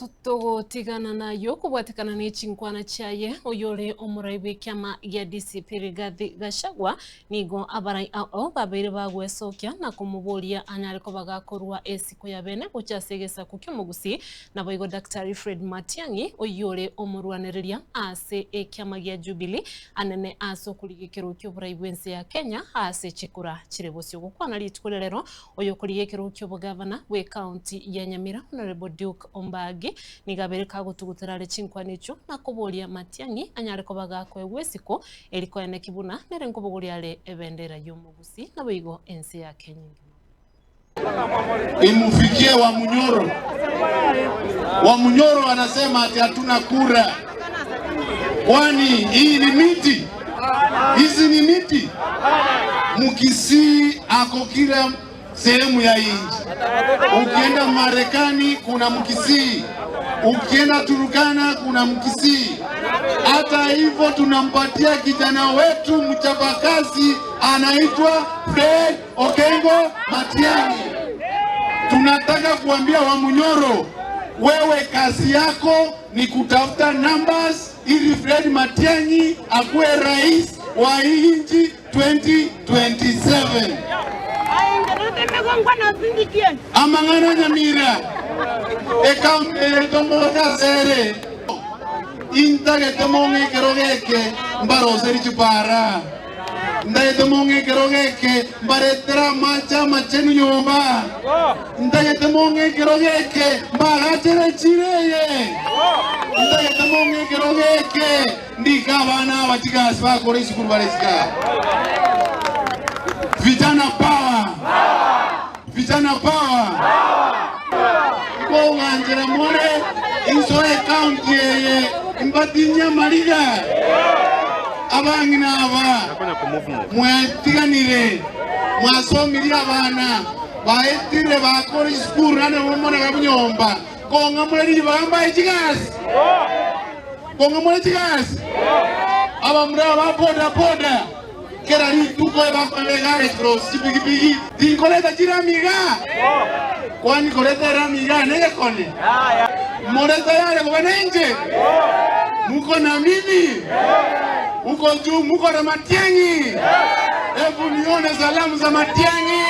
tutigana nayo kubwatikana n'ichinkwana chaye oyole omuraibe kyama ya DCP Rigathi Gachagua nigo abarai ao babere bagwesokia na kumubulia anyariko bagakorwa esiko ya bene kuchasegesa kukyomugusi na boigo Dr. Fred Matiang'i oyole omurwaniriria ase ekyama ya Jubilee anene aso kuligekero ky'oburaibe nse ya Kenya ase chikura chirebosyo gukwana litkolero oyo kuligekero ky'obugavana we county ya Nyamira Honorable Duke Ombagi nigabere kagutuguterare chinkwana icho na kubulia Matiang'i anyariko bagakwe wesiko eriko ene kibuna nerengo buguliale ebendera y'omugusi na boigo ense ya Kenya imufikie wa Munyoro anasema ati hatuna kura. Kwani hii ni miti? Hizi ni miti? Mkisii ako kila sehemu ya nchi. Ukienda Marekani kuna Mkisii, ukienda Turkana kuna Mkisii. Hata hivyo tunampatia kijana wetu mchapakazi anaitwa Fred Okengo Matiang'i. Tunataka kuambia wa Munyoro, wewe kazi yako ni kutafuta numbers ili Fred Matiang'i akuwe rais wa nchi 2027. Amangana Nyamira ekaunte tomoda sere intage tomonge kerogeke mbaroseri chupara ndaye tomonge kerogeke mbaretera macha machenu nyomba ndaye tomonge kerogeke mbagachere chireye ndaye tomonge kerogeke ndikabana bachigasi bakore isukuru baresika. Vijana power! Vijana power! Kwa wanjera mwore insoe county yeye mbatinya mariga abangina aba mwetiganire mwasomiri abana baetire bakora school nane bomona babunyomba konga muri bamba ikigasi abamura ba boda kera lituko bakolegare cross bigi dinkoleta jiramiga kwani koleta ramiga nege kone moreta yale kwa nje muko na mimi uko juu muko na Matiang'i. Hebu nione salamu za Matiang'i.